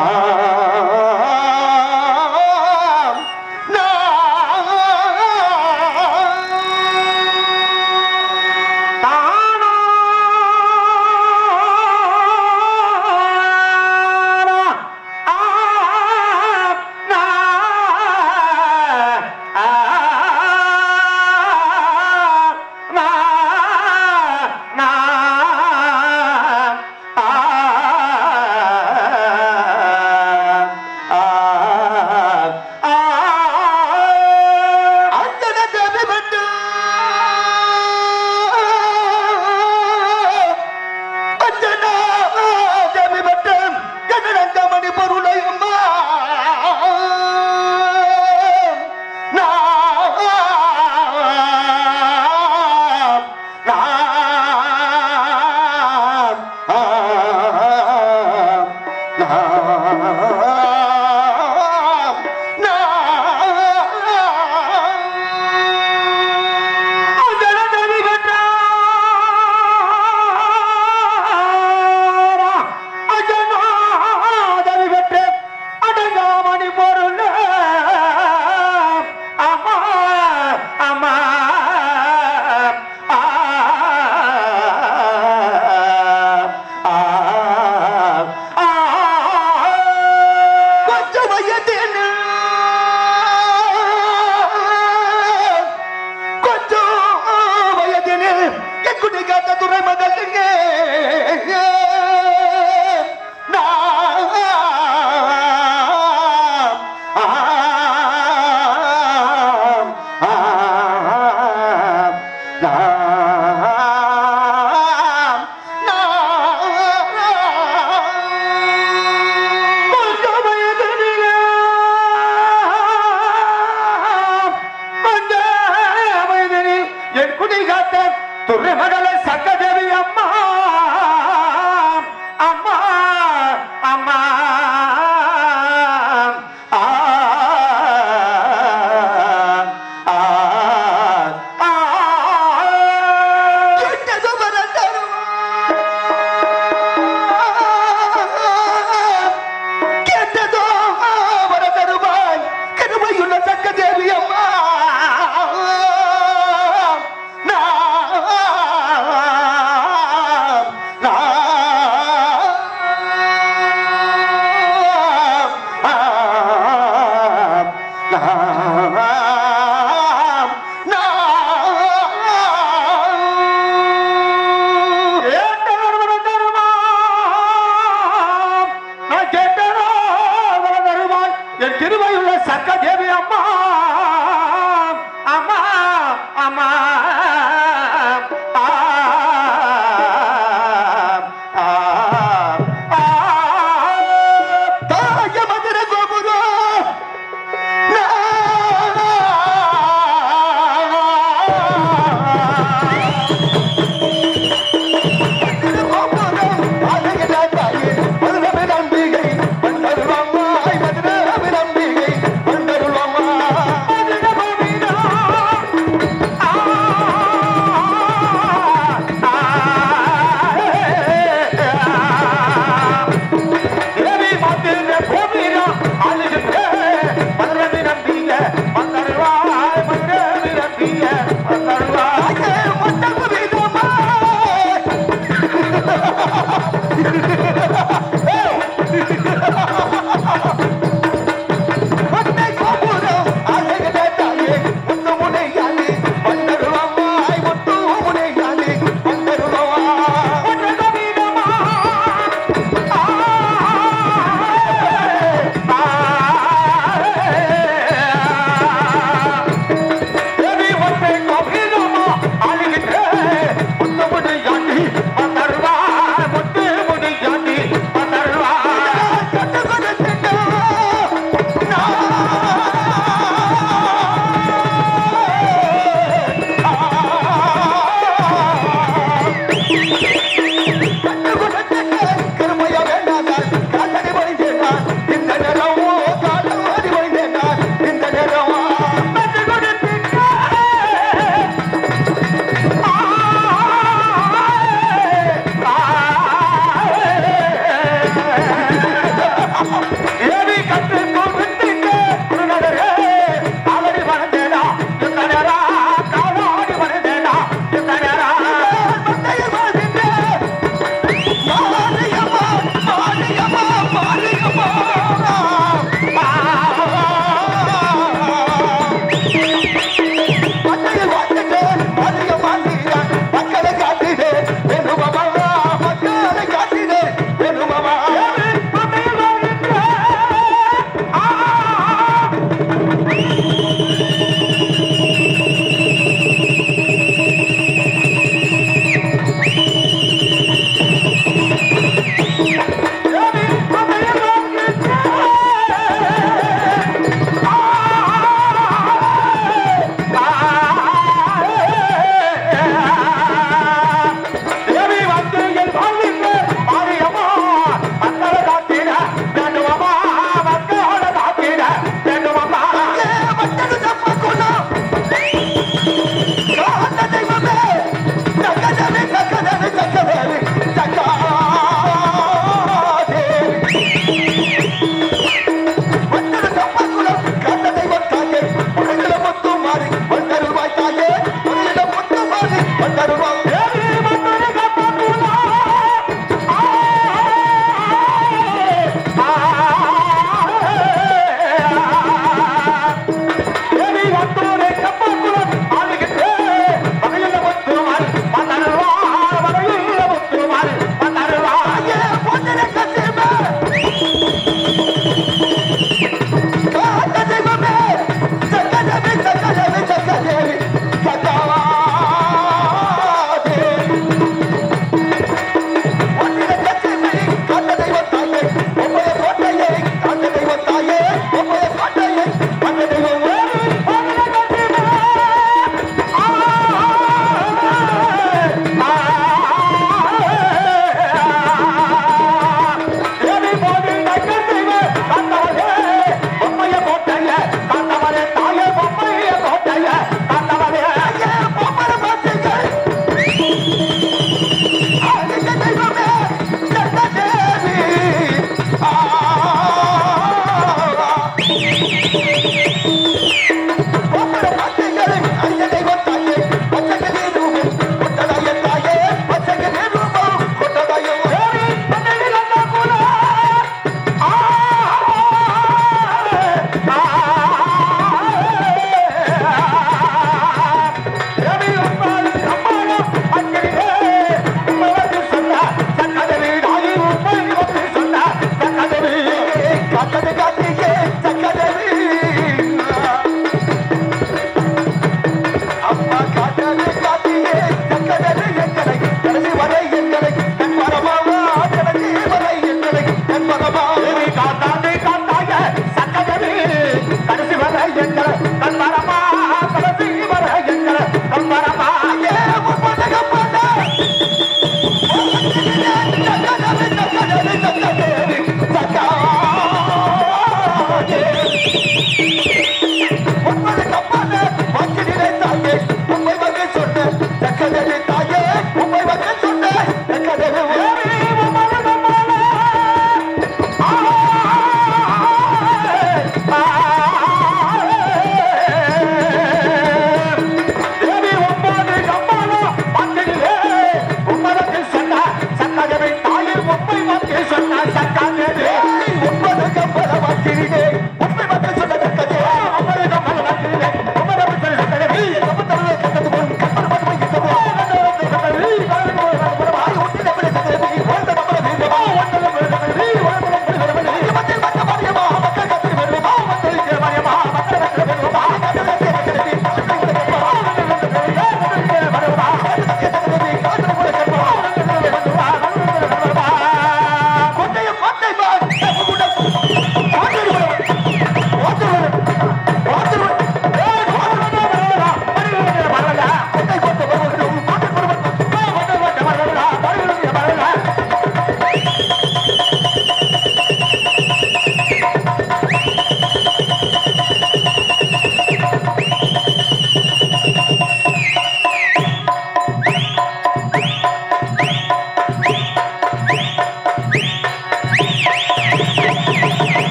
Ah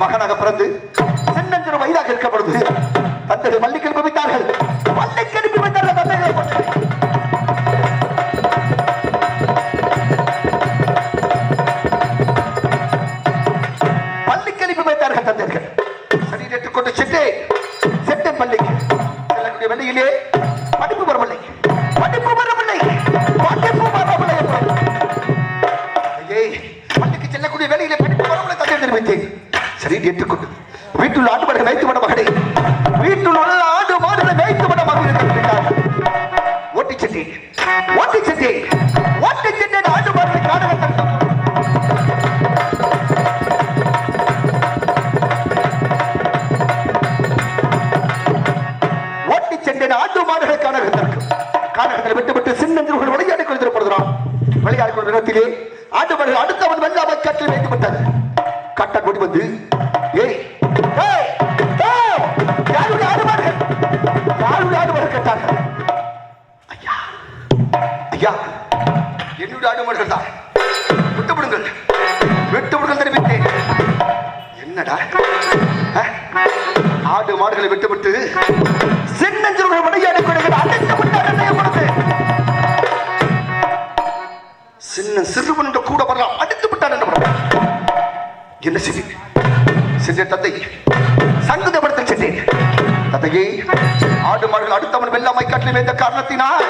மகனாக பிறந்து சின்னஞ்சிறு வயதாக இருக்க பொழுது தந்தையை பள்ளிக்கு அனுப்பி வைத்தார்கள். பள்ளிக்கு அனுப்பி வைத்தார்கள் தந்தைகளை பள்ளிக்கு அனுப்பி வைத்தார்கள் தந்தைகள். சரி ஏற்றுக்கொண்டு செட்டேன் பள்ளிக்கு செல்லக்கூடிய வெள்ளையிலே படிப்பு வரவில்லை, படிப்பு வரவில்லை, படிப்பு வரவில்லை. பள்ளிக்கு செல்லக்கூடிய வேலையிலே படிப்பு வரவில்லை தந்தை தெரிவித்தேன். சரி ஏற்றுக்கொண்டு வீட்டுள்ள ஆண்டு மாடுகளை வைத்து விட மகனே, வீட்டுள்ள ஆண்டு மாடுகளை வைத்து விட மகன் ஓட்டி செட்டி ஓட்டி செட்டி ஓட்டி செட்டி ஆண்டு மாடுகளை காண ஓட்டி சென்றேன் ஆண்டு மாடுகளை காணகத்தில் விட்டுவிட்டு சின்னஞ்சிறுகள் விளையாடி கொண்டிருப்பதுதான். விளையாடி கொண்ட நேரத்திலே ஆண்டு மாடுகள் அடுத்தவன் வெள்ளாமை கற்றில் வைத்து விட்டது. கட்ட கொடி வந்து கேட்டார்கள். ஐயா ஐயா என்னுடைய ஆடு மாடுகள் தான், விட்டுவிடுங்கள் விட்டுவிடுங்கள் தெரிவித்தேன். என்னடா ஆடு மாடுகளை விட்டுவிட்டு சின்னஞ்சிறுகள் விளையாடி கொள்ளுங்கள் அடைத்து விட்டார். சின்ன சிறுவன் கூட வரலாம் அடித்து விட்டார் என்று என்ன செய்தேன் தந்தை சங்கதப்படுத்த சென்றேன். தந்தையே ஆடு மாடுகள் அடுத்தவன் வெள்ளாமை காட்டில் வைத்த காரணத்தினால்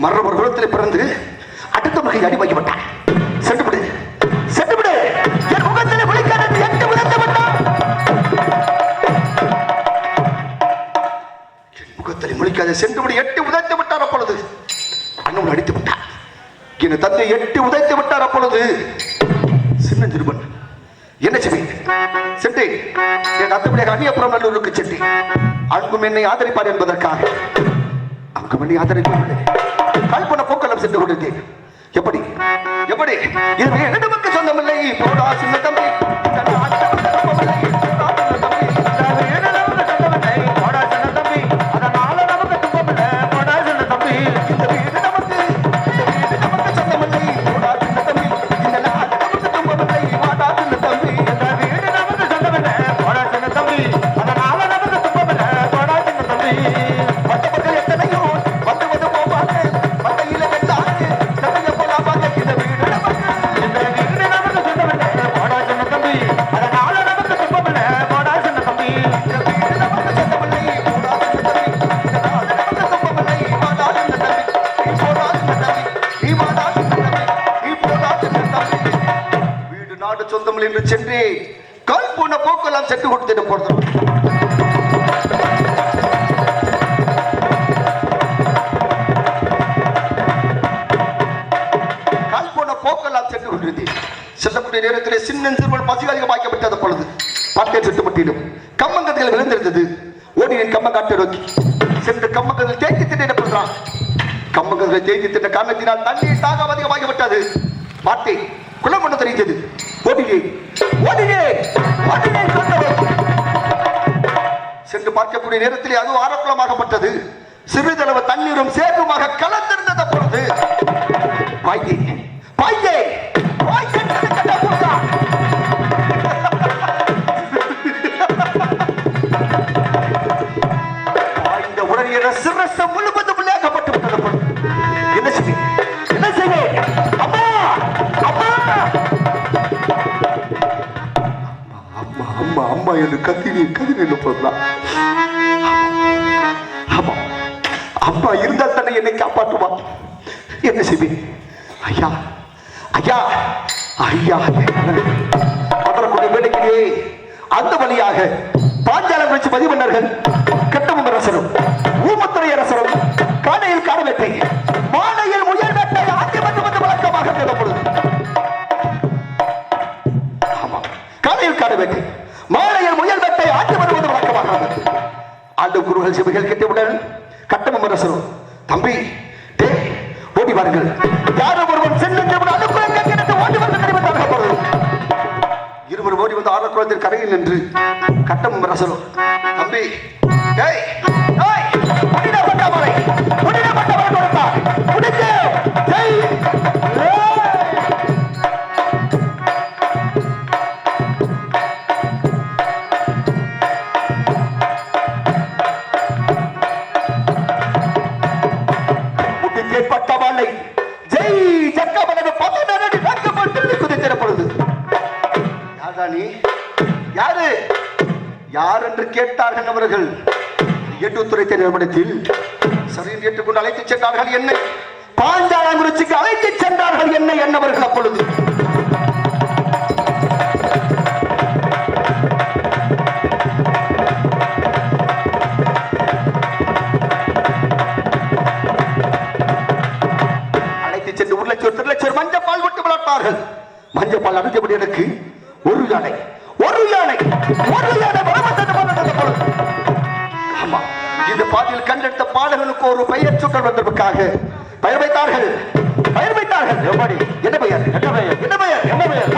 மற்றொரு குலத்தில் பிறந்து அடுத்த மகை அடிமைக்கு விட்டான். சென்றுவிடு சென்றுவிடு என் முகத்தில் விழிக்க சென்று எட்டி உதைத்து விட்டார். அப்பொழுது அண்ணன் அடித்து விட்டார். என் தந்தை எட்டி உதைத்து விட்டார். அப்பொழுது சின்ன சிறுவன் என்ன செய்வேன் சென்று என் அத்தமுடைய அந்நியபுரம் நல்லூருக்கு சென்று அங்கும் என்னை ஆதரிப்பார் என்பதற்காக அங்கும் என்னை ஆதரிக்கவில்லை. கல்பன போக்கலம் சென்று கொண்டிருந்தேன். எப்படி எப்படி இது என்னுக்கு சொந்தமில்லை. போடா சின்ன தம்பி, சொந்தமில்லை என்று சென்று கல்பன போக்கெல்லாம் சென்று கொடுத்துட்டு போறது. கல்பன போக்கெல்லாம் சென்று கொண்டிருந்தேன். செல்லக்கூடிய நேரத்திலே சின்ன சிறுவன் பசி அதிகமாக்கப்பட்டது. பொழுது பாட்டை சுட்டுமட்டிலும் கம்மங்கத்தில் விழுந்திருந்தது. ஓடியின் கம்மங்காட்டை நோக்கி சென்று கம்மங்கத்தில் தேய்த்து திட்ட பண்றான். கம்மங்கங்களை தேய்த்து திட்ட காரணத்தினால் தண்ணீர் தாகம் அதிகமாகிவிட்டது. பாட்டை குளம் கொண்டு தெரிந்தது. சென்று பார்க்கக்கூடிய நேரத்தில் அது ஆரக்குளமாகப்பட்டது. சிறிதளவு தண்ணீரும் சேர்ந்துமாக கலந்திருந்தது. பொழுது உடனே சிரசம் முழுவதும் விளையாக்கப்பட்டு விட்டது. என்ன செய்ய என்ன செய்ய அம்மா அம்மா அம்மா அம்மா அம்மா என்று கத்தினி போடலாம். அம்மா இருந்தால் தானே என்னை காப்பாற்றுவா. என்ன செய்வேன் ஐயா ஐயா ஐயா அதற்குரிய வேலைக்கிலே அந்த வழியாக பாஞ்சாலம் வச்சு பதிமன்னர்கள் கட்டமும் அரசரும் ஊமத்துறை அரசரும் காலையில் காடு வேட்டை மாலையில் முயல் வேட்டை ஆட்சி வந்து வழக்கமாக தேவைப்படுது. ஆமா, காலையில் காடு வேட்டை மாலையில் முயல் வேட்டை ஆட்சி வருவது வழக்கமாக ஆண்டு குருகள் சிவைகள் கெட்டவுடன் கட்டமும் அரசரும் தம்பி ஓடி வாருங்கள், யாரும் ஒருவன் சென்று ஓடி வந்து கடிவத்தார்கள். இருவர் ஓடி வந்து ஆரக்குளத்தில் கரையில் நின்று கட்டமும் அரசரும் தம்பி யார் என்று கேட்டார்கள். அவர்கள் எட்டுத்துறை நிறுவனத்தில் சரியில் ஏற்றுக்கொண்டு அழைத்து சென்றார்கள். என்னை பாஞ்சாலங்குறிச்சிக்கு அழைத்து சென்றார்கள். என்னை என்னவர்கள் அப்பொழுது அழைத்து சென்று 1 லட்சம் 2 லட்சம் மஞ்சப்பால் விட்டு விளையாட்டார்கள். மஞ்சப்பால் அடித்தபடி எனக்கு ஒரு யானை இந்த பாட்டில் கண்டெடுத்த பாடல்களுக்கு ஒரு பெயர் சுட்டல் வந்ததற்காக பெயர் வைத்தார்கள். எப்படி என்ன பெயர் என்ன பெயர் என்ன பெயர் என்ன பெயர்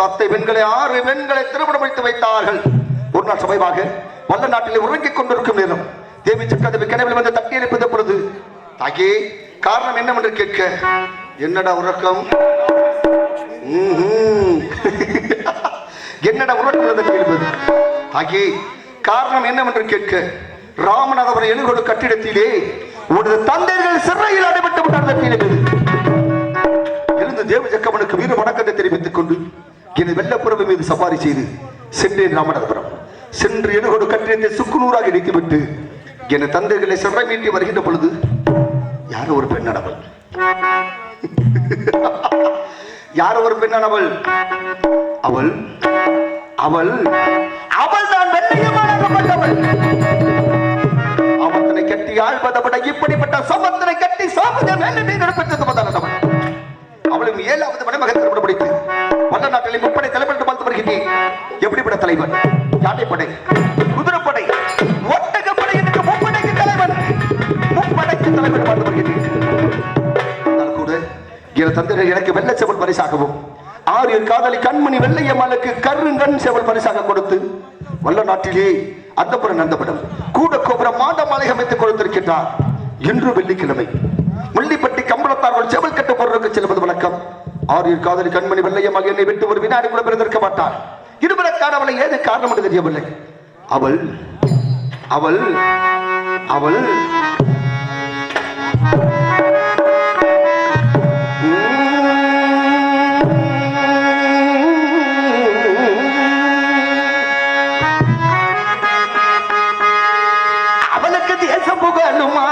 அத்தை பெண்களை 6 பெண்களை திருமணம் வைத்து வைத்தார்கள். ஒரு நாள் சமயமாக வல்ல நாட்டிலே உறங்கிக் கொண்டிருக்கும் நேரம் தேவி சக்கரதேவி கனவில் வந்து தட்டி எழுப்பது. பொழுது தாயே காரணம் என்னவென்று கேட்க என்னடா உறக்கம் என்னடா உறக்கம் கேட்பது. தாயே காரணம் என்னவென்று கேட்க ராமநாதபுரம் எழுகொடு கட்டிடத்திலே ஒரு தந்தைகள் சிறையில் அடைபட்டு விட்டார். எழுந்து தேவி ஜக்கமனுக்கு வீர வணக்கத்தை தெரிவித்துக் கொண்டு எனது வெள்ளப்புறவை மீது சவாரி செய்து சென்றேன் ராமநாதபுரம். சென்று எனகோடு கட்டிடத்தை சுக்குநூறாக இணைத்துவிட்டு என தந்தைகளை சிறை மீட்டி வருகின்ற பொழுது யாரோ ஒரு பெண்ணானவள் யாரோ ஒரு பெண்ணானவள் அவள் அவள் அவள் தான் வெள்ளையமானவள். அவத்தனை கட்டி ஆழ்வதை விட இப்படிப்பட்ட சமத்தனை கட்டி சாபத்தை பெற்றது. அவளும் 7வது மனைமகன் திருமணம் முடித்து வல்ல நாட்டிலே முப்படை தலைவர் பார்த்து வருகின்றேன். எப்படிப்பட்ட தலைவன்? யானைப்படை, குதிரைப்படை, ஒட்டகப்படை என்று முப்படைக்கு தலைவன், முப்படைக்கு தலைவர் பார்த்து வருகின்றேன். கூட என் தந்தை எனக்கு வெள்ள செவல் பரிசாகவும் 6 காதலி கண்மணி வெள்ளையம்மாளுக்கு கருங்கண் செவல் பரிசாக கொடுத்து வல்ல நாட்டிலே அந்தப்புறம் நந்தபடம் கூட கோபுர மாட மாலை அமைத்துக் கொடுத்திருக்கின்றார். இன்று வெள்ளிக்கிழமை முள்ளிப்பட்டி கம்பளத்தார்கள் செவல் கட்டு போடுறதுக்கு செல்வது வழக்கம். 6 காதலி கண்மணி வெள்ளையம்மாள் என்னை விட்டு ஒரு வினாடி கூட பிறந்திருக்க மாட்டார். இருவருக்கான அவளை ஏது காரணம் என்று தெரியவில்லை. அவள் அவள் அவள் அவளுக்கு தேசம் புகழுமா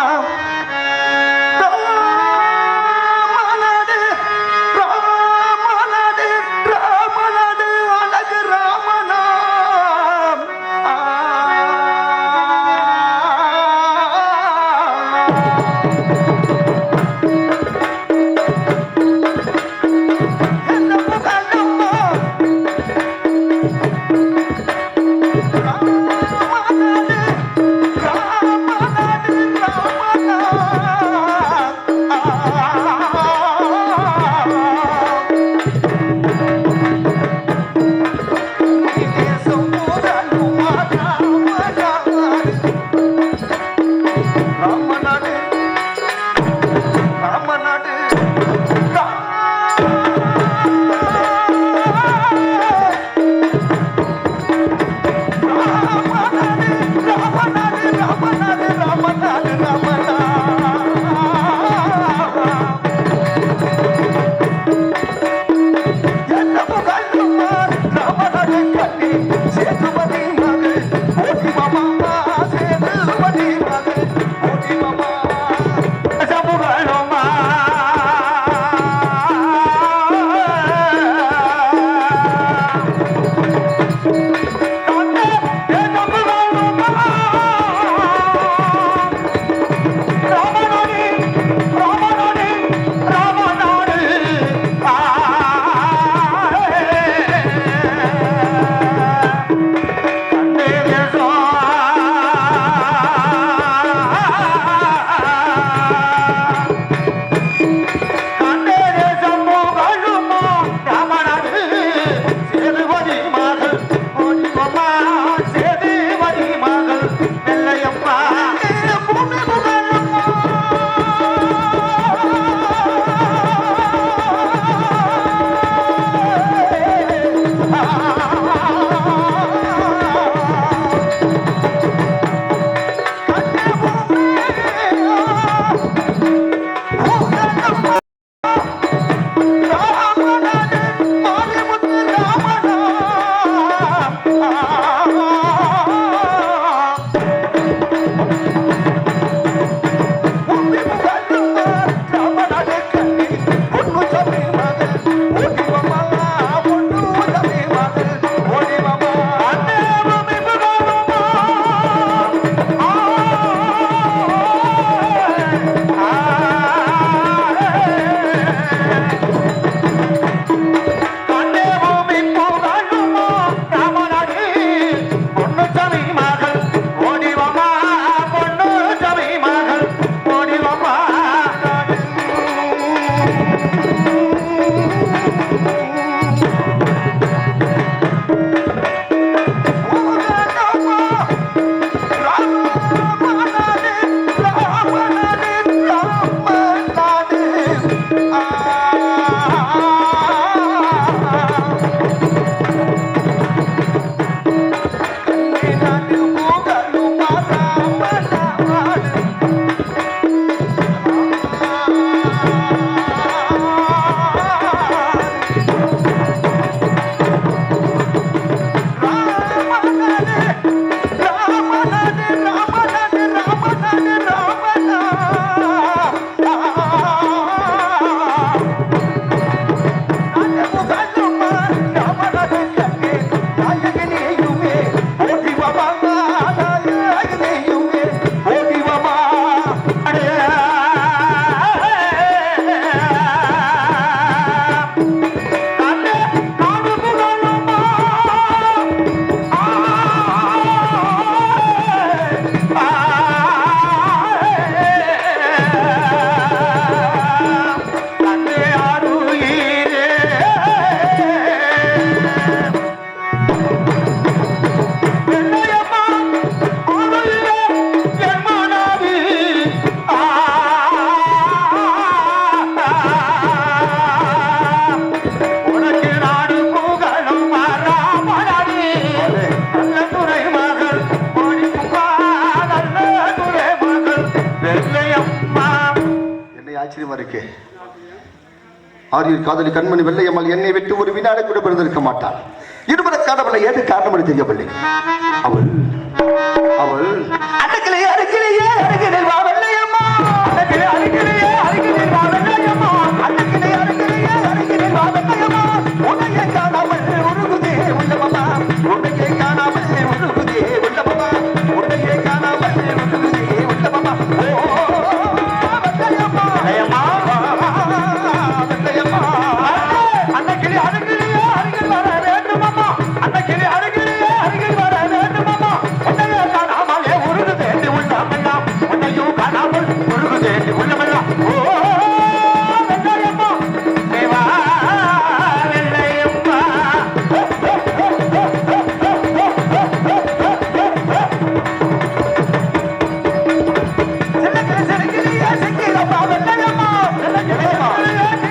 இருக்கு. ஆரியர் காதலி கண்மணி வெள்ளையம்மாள் என்னை விட்டு ஒரு வினாடி கூட பிறந்திருக்க மாட்டாள். இருபதற்கானவளை ஏது காரணம் என்று தெரியவில்லை. அவள் அவள் அடக்கிலேயே அடக்கிலேயே அடக்கிலே வா வெள்ளையம்மா, அடக்கிலே அடக்கிலேயே அடக்கிலே வா வெள்ளையம்மா, அடக்கிலே அடக்கிலேயே அடக்கிலே வா வெள்ளையம்மா, உன்னையே காணாமல் உருகுதே உள்ளவமா, உன்னையே காணாமல் உருகுதே உள்ளவமா, உன்னையே காணாமல் உருகுதே உள்ளவமா. ஓ வெள்ளையம்மா வெள்ளையம்மா வெள்ளையம்மா, அடக்கிலே அடக்கிலேயே அடக்கிலே வர வேண்டுமம்மா, அடக்கிலே அடக்கிலேயே அடக்கிலே வர வேண்டுமம்மா, உன்னையே காணாமலே உருகுதே உள்ளவமா, உன்னையே காணாமல் உருகுதே உள்ளவமா. ஓ வெள்ளையம்மா தேவா வெள்ளையம்மா. சின்னக்கிளி சிறுக்கிளியே சிக்கிரம்மா வெள்ளையம்மா,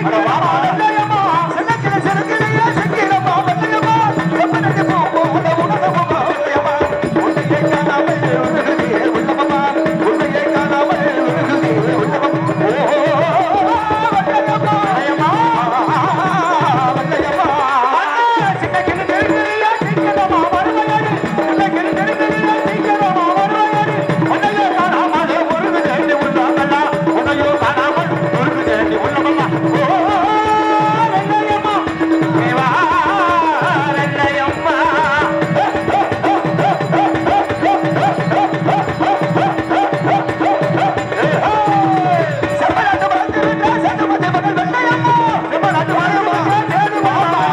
அட வாமா வெள்ளையம்மா, சின்னக்கிளி சிறுக்கிளியே சிக்கிரம்மா வெள்ளையம்மா, செப்பனடி பூ உன்னை உணரவம்மா வெள்ளையம்மா, உன்னையே காணாமல் உருகுதே உள்ளவமா, உன்னையே காணாமல் உருகுதே உள்ளவமா. ஓ வெள்ளையம்மா வெள்ளையம்மா வெள்ளையம்மா, சின்னக்கிளி சிறுக்கிளியே சிக்கிரம்மா வருவையடி, சின்னக்கிளி சிறுக்கிளியே சிக்கிரம்மா வருவையடி, உன்னையே காணாமலே உருகுதே உள்ளவமா, உன்னையே காணாமல் உருகுதே உள்ளவமா. ஓ வெள்ளையம்மா தேவா வெள்ளையம்மா. செம்மநாட்டு மறந்து விட்ட சேதுபதி மகள் வெள்ளையம்மா, செம்மநாட்டு மறந்து விட்ட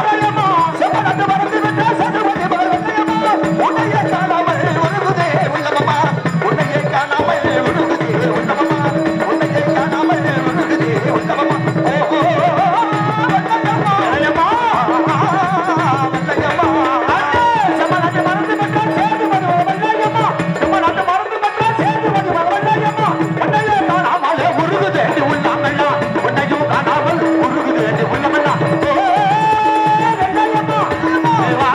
வெள்ளையம்மா, செம்மநாட்டு மறந்து விட்ட சேதுபதி மகள் வெள்ளையம்மா, உன்னையே காணாமல் உருகுதே உள்ளவமா, உன்னையே காணாமல் உருகுதே உள்ளவமா, உன்னையே காணாமல் உருகுதே உள்ளவமா. ஓ வெள்ளையம்மா வெள்ளையம்மா வெள்ளையம்மா, செம்மநாட்டு மறந்து விட்ட சேதுபதி மகள் வெள்ளையம்மா, செம்மநாட்டு மறந்து விட்ட சேதுபதி மகள் வெள்ளையம்மா, உன்னையே காணாமலே உருகுதே உள்ளவமா, உன்னையே காணாமல் உருகுதே உள்ளவமா. ஓ வெள்ளையம்மா தேவா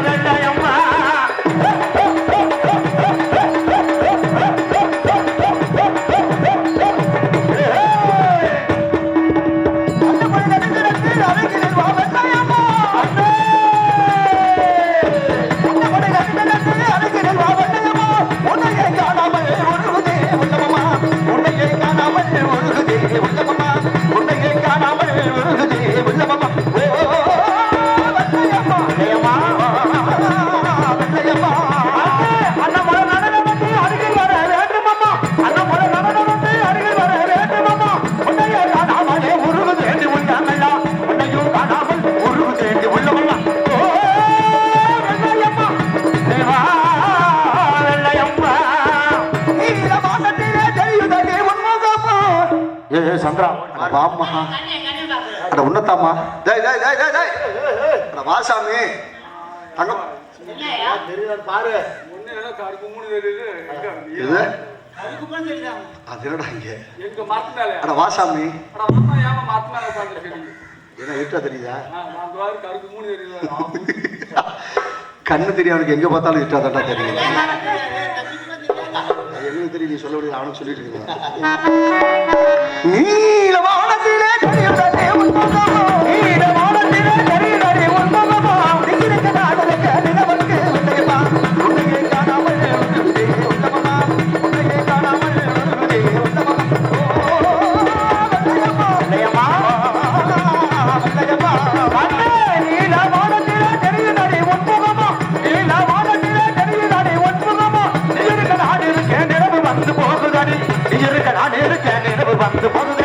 வெள்ளையம்மா. அன்னமொழி நடுங்கிடத்து அருகினில் வா வெள்ளையம்மா, அன்னமொழி நடுங்கிடத்து அருகினில் வா வெள்ளையம்மா, உன்னையே காணாமல் உருகுதே உள்ளவமா, உன்னையே காணாமல் உருகுதே உள்ளவமா, உன்னையே காணாமல் உருகுதே உள்ளவமா. ஓ வெள்ளையம்மா வெள்ளையம்மா வெள்ளையம்மா, அன்னமொழி நடனமத்தி அருகில் வர வேண்டுமம்மா, அன்னமொழி நடனமத்தி அருகில் வர வேண்டுமம்மா, உன்னையே காணாமலே உருகுதே உள்ளவமா, உன்னையே காணாமல் உருகுதே உள்ளவமா. ஓ வெள்ளையம்மா தேவா வெள்ளையம்மா. நீலவானத்திலே தெரியுதடி உன்முகமா. ஏ சந்திரா அட வாம்மா, அட உன்னதாம்மா, டேய் டேய் டேய் டேய் டேய், அட வாசாமி தங்கம் பாரு இது அது என்னடா இங்க, எங்க மரத்து அட வாசாமி ஏமா மரத்து மேல உட்காந்துருக்கீங்க, என்ன இருட்டா தெரியுதா, அந்த வாரம் கருக்கு மூணு தெரியுது, கண்ணு தெரியாதவனுக்கு எங்க பார்த்தாலும் இருட்டா தான்டா தெரியும். அது எனக்கு தெரியும், நீ சொல்ல முடியாது, அவனுக்கு சொல்லிட்டு இருக்கேன். நீலவானத்திலே தெரியுதடி உன்முகமா, நீலவானத்திலே தெரியுதடி உன்முகமா, நிக்கிற நாடக நிலவுக்கு வெள்ளையம்மா, உன்னையே காணாமல் உருகுதே உள்ளவமா, உன்னையே காணாமல் உருகுதே உள்ளவமா. ஓ வெள்ளையம்மா வெள்ளையம்மா வெள்ளையம்மா, அண்ணே நீலவானத்திலே தெரியுதடி உன்முகமா, நீலவானத்திலே தெரியுதடி உன்முகமா, நீ இருக்க நான் இருக்கேன் நிலவு வந்து போகுதடி, நீ இருக்க நான் இருக்கேன் நிலவு வந்து போகுது.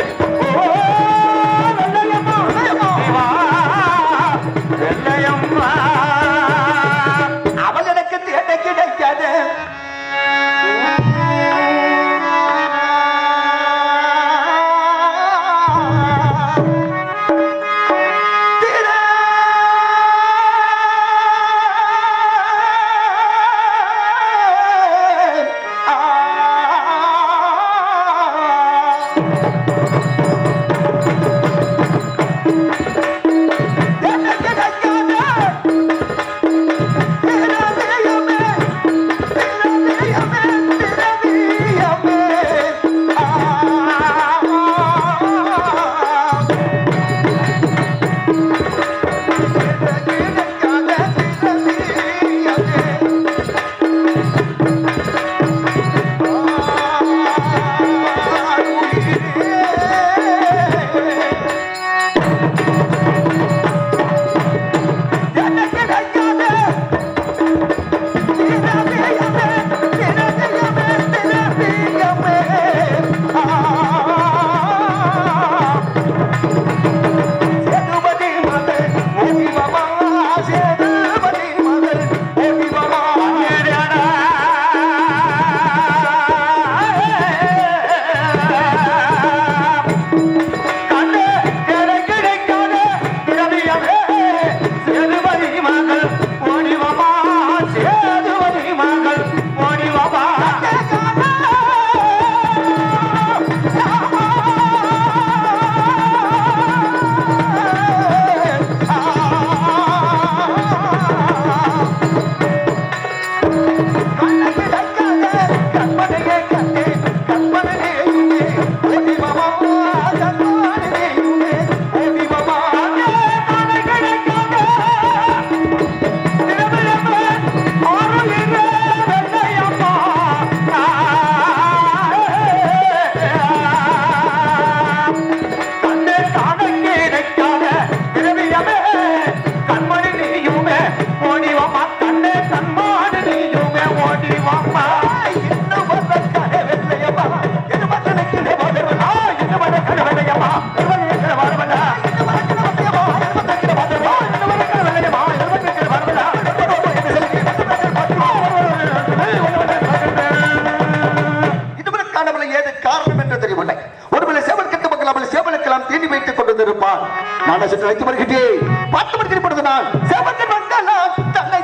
நமக்கெல்லாம் தீனி வைத்துக் கொண்டிருப்பான். நான் சென்று வைத்து வருகிறேன். 10 மணிக்கு பொழுது நான் செவன் மண்டலம் தன்னை